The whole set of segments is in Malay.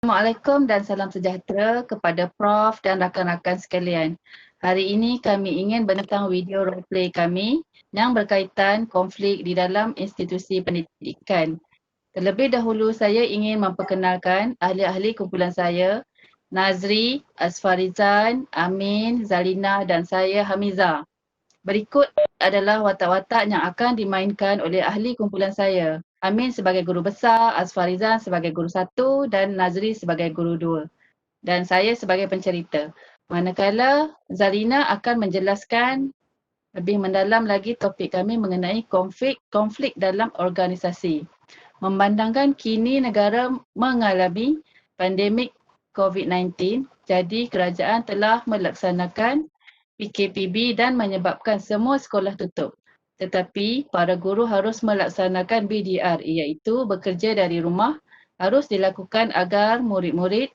Assalamualaikum dan salam sejahtera kepada Prof dan rakan-rakan sekalian. Hari ini kami ingin menentang video roleplay kami yang berkaitan konflik di dalam institusi pendidikan. Terlebih dahulu saya ingin memperkenalkan ahli-ahli kumpulan saya, Nazri, Asfarizan, Amin, Zalina dan saya Hamiza. Berikut adalah watak-watak yang akan dimainkan oleh ahli kumpulan saya. Amin sebagai guru besar, Asfarizan sebagai guru 1 dan Nazri sebagai guru 2. Dan saya sebagai pencerita. Manakala Zalina akan menjelaskan lebih mendalam lagi topik kami mengenai konflik dalam organisasi. Memandangkan kini negara mengalami pandemik COVID-19, jadi kerajaan telah melaksanakan PKPB dan menyebabkan semua sekolah tutup. Tetapi para guru harus melaksanakan BDR iaitu bekerja dari rumah harus dilakukan agar murid-murid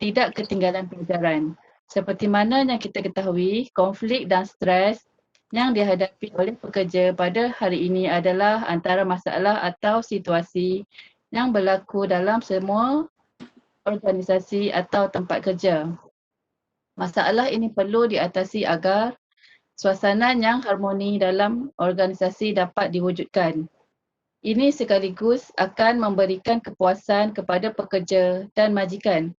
tidak ketinggalan pelajaran. Seperti mana yang kita ketahui, konflik dan stres yang dihadapi oleh pekerja pada hari ini adalah antara masalah atau situasi yang berlaku dalam semua organisasi atau tempat kerja. Masalah ini perlu diatasi agar suasana yang harmoni dalam organisasi dapat diwujudkan. Ini sekaligus akan memberikan kepuasan kepada pekerja dan majikan.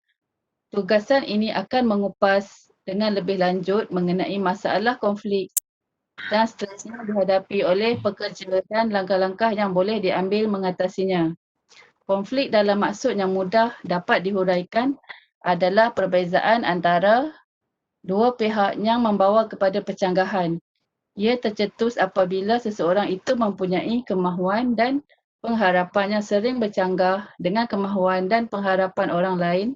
Tugasan ini akan mengupas dengan lebih lanjut mengenai masalah konflik dan stres yang dihadapi oleh pekerja dan langkah-langkah yang boleh diambil mengatasinya. Konflik dalam maksud yang mudah dapat dihuraikan adalah perbezaan antara dua pihak yang membawa kepada percanggahan. Ia tercetus apabila seseorang itu mempunyai kemahuan dan pengharapan yang sering bercanggah dengan kemahuan dan pengharapan orang lain,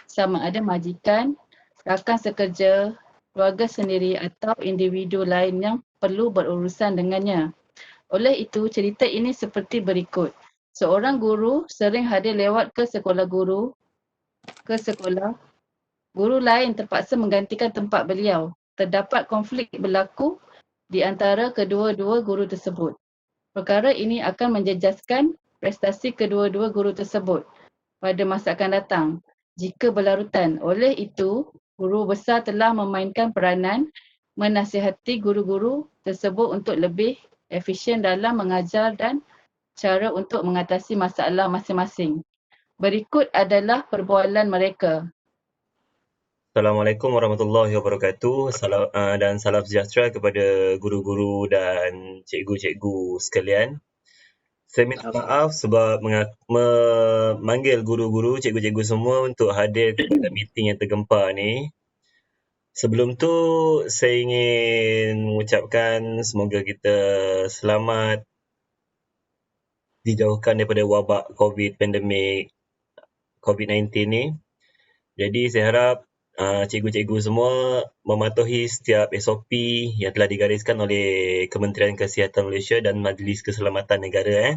sama ada majikan, rakan sekerja, keluarga sendiri atau individu lain yang perlu berurusan dengannya. Oleh itu, cerita ini seperti berikut. Seorang guru sering hadir lewat ke sekolah. Guru lain terpaksa menggantikan tempat beliau. Terdapat konflik berlaku di antara kedua-dua guru tersebut. Perkara ini akan menjejaskan prestasi kedua-dua guru tersebut pada masa akan datang jika berlarutan. Oleh itu, guru besar telah memainkan peranan menasihati guru-guru tersebut untuk lebih efisien dalam mengajar dan cara untuk mengatasi masalah masing-masing. Berikut adalah perbualan mereka. Assalamualaikum warahmatullahi wabarakatuh. Dan salam sejahtera kepada guru-guru dan cikgu-cikgu sekalian. Saya minta maaf sebab memanggil guru-guru, cikgu-cikgu semua untuk hadir kepada meeting yang tergempar ni. Sebelum tu, saya ingin mengucapkan semoga kita selamat dijauhkan daripada wabak pandemik COVID-19 ni. Jadi saya harap cikgu-cikgu semua mematuhi setiap SOP yang telah digariskan oleh Kementerian Kesihatan Malaysia dan Majlis Keselamatan Negara.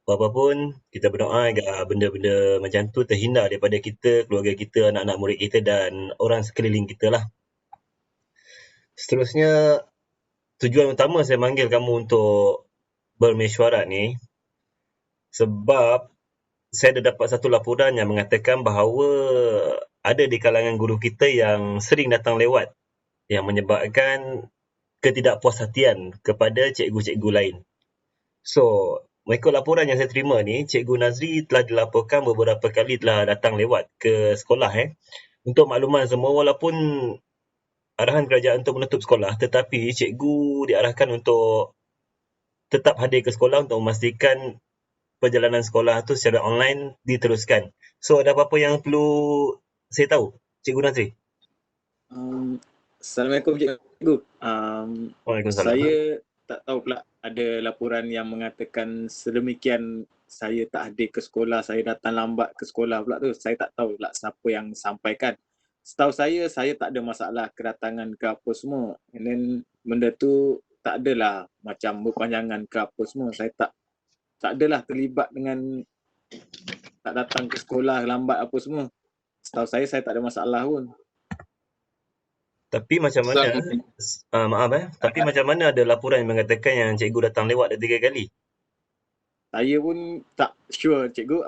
Apapun, kita berdoa agar benda-benda macam tu terhindar daripada kita, keluarga kita, anak-anak murid kita dan orang sekeliling kita lah. Seterusnya, tujuan utama saya manggil kamu untuk bermesyuarat ni sebab saya ada dapat satu laporan yang mengatakan bahawa ada di kalangan guru kita yang sering datang lewat yang menyebabkan ketidakpuashatian kepada cikgu-cikgu lain. So, mengikut laporan yang saya terima ni, Cikgu Nazri telah dilaporkan beberapa kali telah datang lewat ke sekolah. Untuk makluman semua, walaupun arahan kerajaan untuk menutup sekolah, tetapi cikgu diarahkan untuk tetap hadir ke sekolah untuk memastikan perjalanan sekolah tu secara online diteruskan. So, ada apa-apa yang perlu saya tahu, Cikgu Nazri? Assalamualaikum cikgu. Waalaikumsalam. Saya tak tahu pula ada laporan yang mengatakan sedemikian saya tak hadir ke sekolah, saya datang lambat ke sekolah pula tu. Saya tak tahu pula siapa yang sampaikan. Setahu saya tak ada masalah kedatangan ke apa semua. And then benda tu tak adalah macam berpanjangan ke apa semua. Saya tak adalah terlibat dengan tak datang ke sekolah lambat apa semua. Setahu saya tak ada masalah pun. Tapi macam mana, tapi macam mana ada laporan yang mengatakan yang cikgu datang lewat dah 3 kali? Saya pun tak sure cikgu.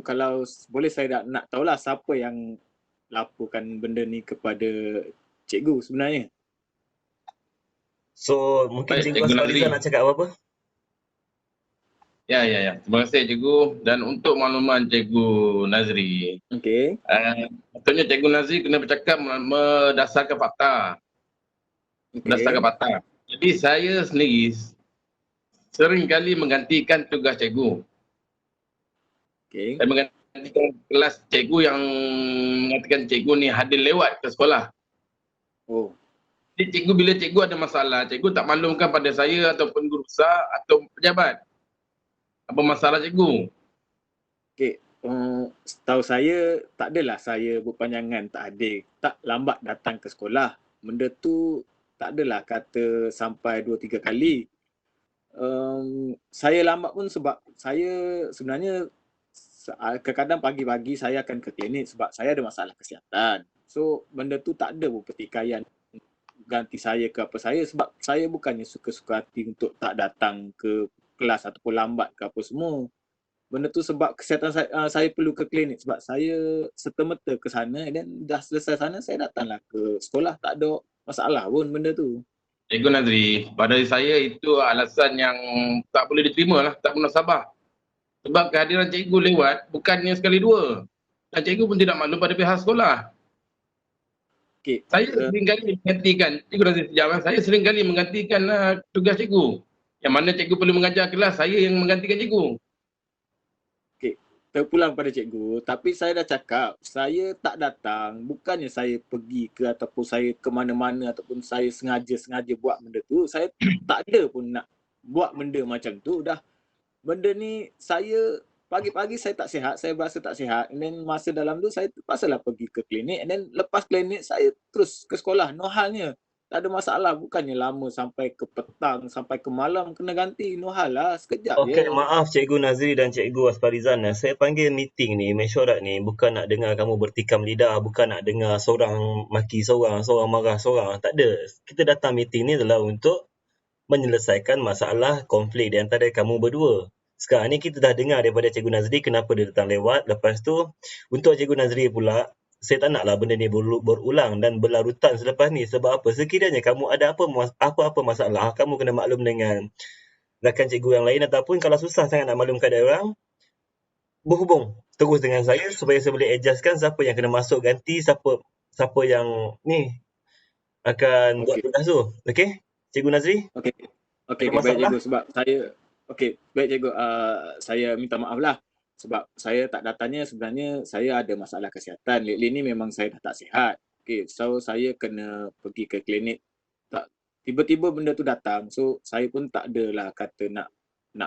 Kalau boleh saya nak tahulah siapa yang laporkan benda ni kepada cikgu sebenarnya. So, mungkin Baik, Cikgu Cikgu Asfarizan Nazri. nak cakap apa-apa? Ya. Terima kasih Cikgu. Dan untuk makluman Cikgu Nazri, Okey. patutnya Cikgu Nazri kena bercakap berdasarkan fakta. Berdasarkan Okey. fakta. Jadi saya sendiri sering kali menggantikan tugas cikgu. Okey. Saya menggantikan kelas cikgu yang mengatakan cikgu ni hadir lewat ke sekolah. Oh. Jadi cikgu, bila cikgu ada masalah, cikgu tak maklumkan pada saya ataupun guru besar atau pejabat. Apa masalah cikgu? Okey. Setahu saya tak adalah saya berpanjangan tak hadir, tak lambat datang ke sekolah. Benda tu tak adalah kata sampai 2-3 kali. Saya lambat pun sebab saya sebenarnya kadang-kadang pagi-pagi saya akan ke klinik sebab saya ada masalah kesihatan. So benda tu tak ada pun pertikaian ganti saya ke apa saya, sebab saya bukannya suka-suka hati untuk tak datang ke kelas ataupun lambat ke apa semua. Benda tu sebab kesihatan saya perlu ke klinik sebab saya serta-merta ke sana dan dah selesai sana saya datanglah ke sekolah, tak ada masalah pun benda tu. Cikgu Nazri, pada saya itu alasan yang tak boleh diterima lah, tak munasabah. Sebab kehadiran cikgu lewat bukannya sekali dua. Dan cikgu pun tidak maklum pada pihak sekolah. Okey. Saya seringkali menggantikan, Cikgu Nazri sekejap, saya seringkali menggantikan tugas cikgu. Yang mana cikgu perlu mengajar kelas, saya yang menggantikan cikgu. Terpulang pada cikgu, tapi saya dah cakap saya tak datang, bukannya saya pergi ke ataupun saya ke mana-mana ataupun saya sengaja buat benda tu. Saya tak ada pun nak buat benda macam tu. Dah benda ni saya pagi-pagi saya tak sihat, saya berasa tak sihat, and then masa dalam tu saya terpaksalah pergi ke klinik, and then lepas klinik saya terus ke sekolah. No halnya, tak ada masalah, bukannya lama sampai ke petang, sampai ke malam kena ganti. No hal lah, sekejap Okey, je. maaf Cikgu Nazri dan Cikgu Asfarizan. Saya panggil meeting ni, mesyuarat ni bukan nak dengar kamu bertikam lidah, bukan nak dengar seorang maki seorang, seorang marah seorang. Tak ada. Kita datang meeting ni adalah untuk menyelesaikan masalah konflik di antara kamu berdua. Sekarang ni kita dah dengar daripada Cikgu Nazri kenapa dia datang lewat. Lepas tu, untuk Cikgu Nazri pula, saya tak naklah benda ni berulang dan berlarutan selepas ni. Sebab apa? Sekiranya kamu ada apa-apa masalah, kamu kena maklum dengan rakan cikgu yang lain, ataupun kalau susah sangat nak maklumkan dia orang, berhubung terus dengan saya supaya saya boleh adjustkan siapa yang kena masuk ganti, siapa yang ni akan buat tugas tu. Okey? Cikgu Nazri? Okey, Ada baik masalah? cikgu, sebab saya baik cikgu, saya minta maaf lah sebab saya tak datangnya sebenarnya saya ada masalah kesihatan. Lately ni memang saya dah tak sihat. Okey, so saya kena pergi ke klinik. Tak tiba-tiba benda tu datang. So saya pun tak adalah kata nak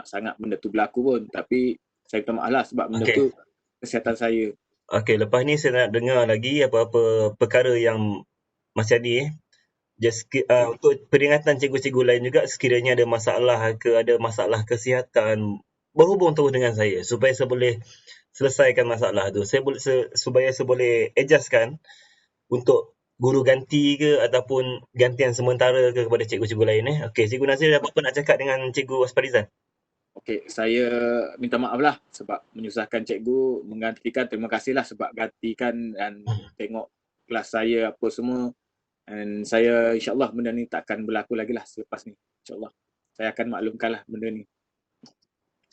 sangat benda tu berlaku pun, tapi saya minta maaf lah sebab benda Okey. tu kesihatan saya. Okey, lepas ni saya nak dengar lagi apa-apa perkara yang Mas Yadi untuk peringatan cikgu-cikgu lain juga, sekiranya ada masalah kesihatan, berhubung terus dengan saya supaya saya boleh selesaikan masalah tu. Supaya saya boleh adjustkan untuk guru ganti ke ataupun gantian sementara ke kepada cikgu-cikgu lain. Okey, Cikgu Nazir ada apa-apa nak cakap dengan Cikgu Asfarizan? Okey, saya minta maaf lah sebab menyusahkan cikgu, menggantikan. Terima kasihlah sebab gantikan dan tengok kelas saya apa semua. Dan saya insyaAllah benda ni tak akan berlaku lagi lah selepas ni. InsyaAllah. Saya akan maklumkan lah benda ni.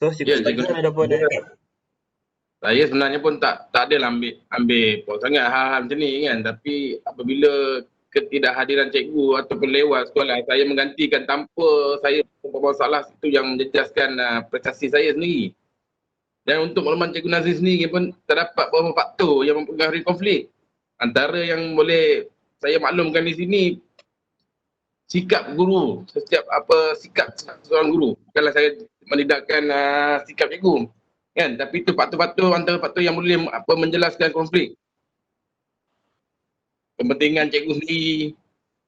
So, Cikgu Asfarizan ada apa nak cakap? Saya sebenarnya pun tak adalah ambil pol sangat hal-hal macam ni kan. Tapi apabila ketidakhadiran cikgu ataupun lewat sekolah, saya menggantikan tanpa saya membawa masalah, itu yang menjejaskan prestasi saya sendiri. Dan untuk makluman Cikgu Nazri sendiri pun terdapat beberapa faktor yang mempengaruhi konflik. Antara yang boleh saya maklumkan di sini, sikap guru, sikap seorang guru. Bukanlah saya menidakkan sikap cikgu, kan? Tapi itu faktor-faktor, antara faktor yang boleh menjelaskan konflik. Kepentingan cikgu sendiri,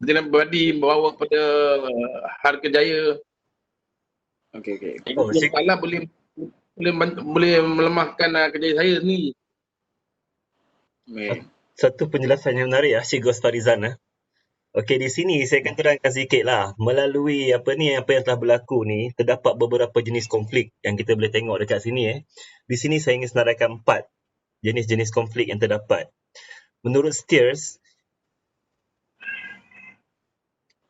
kepentingan pribadi membawa kepada harga jaya. Okey. Cikgu boleh melemahkan kerjaya saya sendiri. Baik. Satu penjelasan yang menarik Cikgu Asfarizan. Okey, di sini saya akan terangkan sikit lah. Melalui apa yang telah berlaku ni, terdapat beberapa jenis konflik yang kita boleh tengok dekat sini. Di sini saya ingin senaraikan 4 jenis-jenis konflik yang terdapat. Menurut Steers,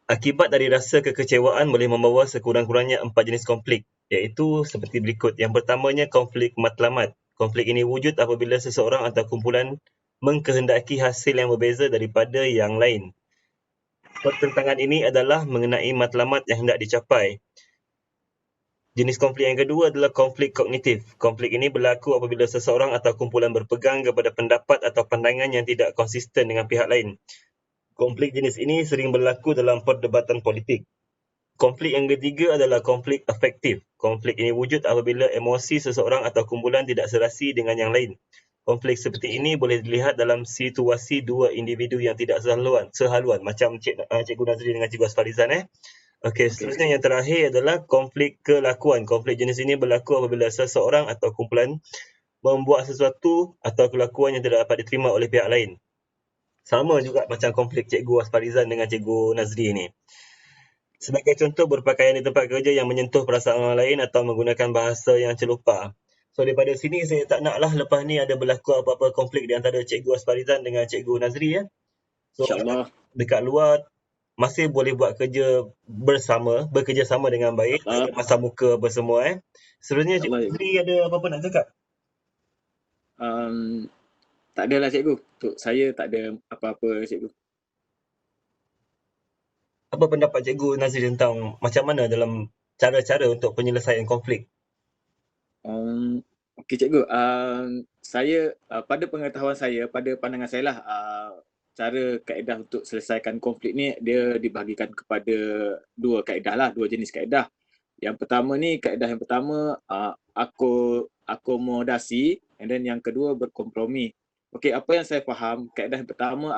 akibat dari rasa kekecewaan boleh membawa sekurang-kurangnya 4 jenis konflik, iaitu seperti berikut. Yang pertamanya, konflik matlamat. Konflik ini wujud apabila seseorang atau kumpulan mengkehendaki hasil yang berbeza daripada yang lain. Pertentangan ini adalah mengenai matlamat yang hendak dicapai. Jenis konflik yang kedua adalah konflik kognitif. Konflik ini berlaku apabila seseorang atau kumpulan berpegang kepada pendapat atau pandangan yang tidak konsisten dengan pihak lain. Konflik jenis ini sering berlaku dalam perdebatan politik. Konflik yang ketiga adalah konflik afektif. Konflik ini wujud apabila emosi seseorang atau kumpulan tidak serasi dengan yang lain. Konflik seperti ini boleh dilihat dalam situasi dua individu yang tidak sehaluan macam Cikgu Nazri dengan Cikgu Asfarizan. Okey, seterusnya yang terakhir adalah konflik kelakuan. Konflik jenis ini berlaku apabila seseorang atau kumpulan membuat sesuatu atau kelakuan yang tidak dapat diterima oleh pihak lain. Sama juga macam konflik Cikgu Asfarizan dengan Cikgu Nazri ini. Sebagai contoh, berpakaian di tempat kerja yang menyentuh perasaan orang lain atau menggunakan bahasa yang celupar. So daripada sini saya tak naklah lepas ni ada berlaku apa-apa konflik di antara Cikgu Asfarizan dengan Cikgu Nazri. So InsyaAllah. dekat luar masih boleh buat bekerjasama dengan baik, ada masa muka apa semua. Seterusnya Cikgu Nazri ada apa-apa nak cakap? Tak adalah cikgu. Untuk saya tak ada apa-apa cikgu. Apa pendapat Cikgu Nazri tentang macam mana dalam cara-cara untuk penyelesaian konflik? Okey cikgu, saya pada pengetahuan saya, pada pandangan saya lah, cara kaedah untuk selesaikan konflik ni dia dibahagikan kepada dua kaedah lah, dua jenis kaedah. Yang pertama ni, kaedah yang pertama akomodasi, and then yang kedua berkompromi. Okey, apa yang saya faham, kaedah yang pertama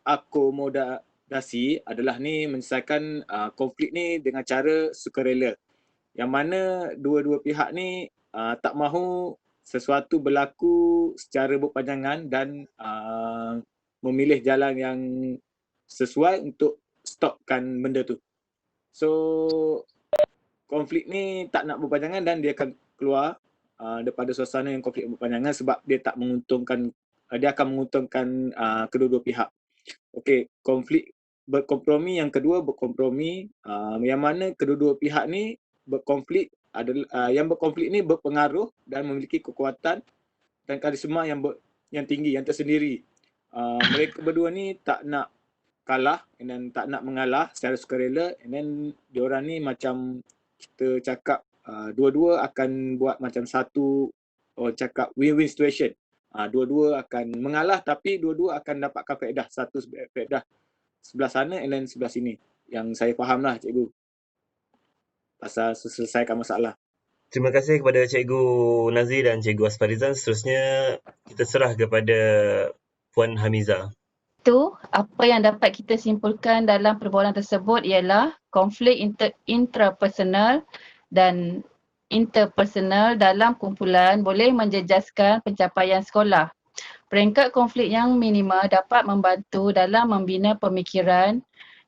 akomodasi adalah ni menyelesaikan konflik ni dengan cara sukarela. Yang mana dua-dua pihak ni tak mahu sesuatu berlaku secara berpanjangan dan memilih jalan yang sesuai untuk stopkan benda tu. So konflik ni tak nak berpanjangan dan dia akan keluar daripada suasana yang konflik berpanjangan sebab dia tak menguntungkan, dia akan menguntungkan kedua-dua pihak. Okey, konflik berkompromi yang kedua, berkompromi yang mana kedua-dua pihak ni berkonflik adalah yang berkonflik ni berpengaruh dan memiliki kekuatan dan karisma yang tinggi, yang tersendiri. Mereka berdua ni tak nak kalah dan tak nak mengalah secara sukarela, and then diorang ni macam kita cakap dua-dua akan buat macam satu orang cakap win-win situation. Dua-dua akan mengalah tapi dua-dua akan dapatkan faedah, satu faedah sebelah sana and then sebelah sini. Yang saya faham lah cikgu pasal selesaikan masalah. Terima kasih kepada Cikgu Nazri dan Cikgu Asfarizan. Seterusnya kita serah kepada Puan Hamiza. Itu apa yang dapat kita simpulkan dalam perbualan tersebut ialah konflik intrapersonal dan interpersonal dalam kumpulan boleh menjejaskan pencapaian sekolah. Peringkat konflik yang minima dapat membantu dalam membina pemikiran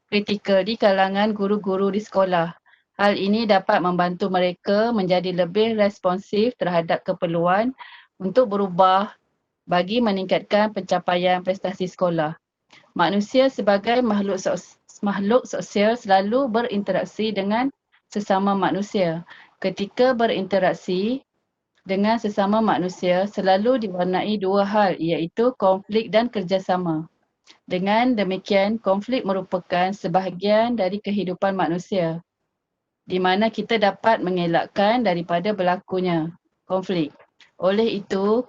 kritikal di kalangan guru-guru di sekolah. Hal ini dapat membantu mereka menjadi lebih responsif terhadap keperluan untuk berubah bagi meningkatkan pencapaian prestasi sekolah. Manusia sebagai makhluk sosial selalu berinteraksi dengan sesama manusia. Ketika berinteraksi dengan sesama manusia selalu diwarnai dua hal, iaitu konflik dan kerjasama. Dengan demikian, konflik merupakan sebahagian dari kehidupan manusia, di mana kita dapat mengelakkan daripada berlakunya konflik. Oleh itu,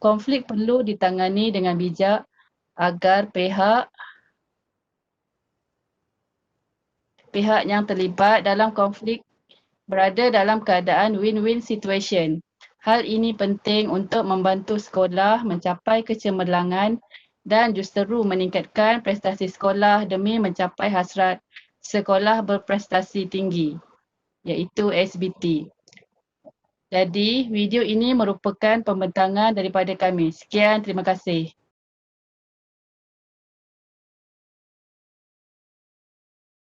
konflik perlu ditangani dengan bijak agar pihak yang terlibat dalam konflik berada dalam keadaan win-win situation. Hal ini penting untuk membantu sekolah mencapai kecemerlangan dan justeru meningkatkan prestasi sekolah demi mencapai hasrat sekolah berprestasi tinggi, iaitu SBT. Jadi, video ini merupakan pembentangan daripada kami. Sekian, terima kasih.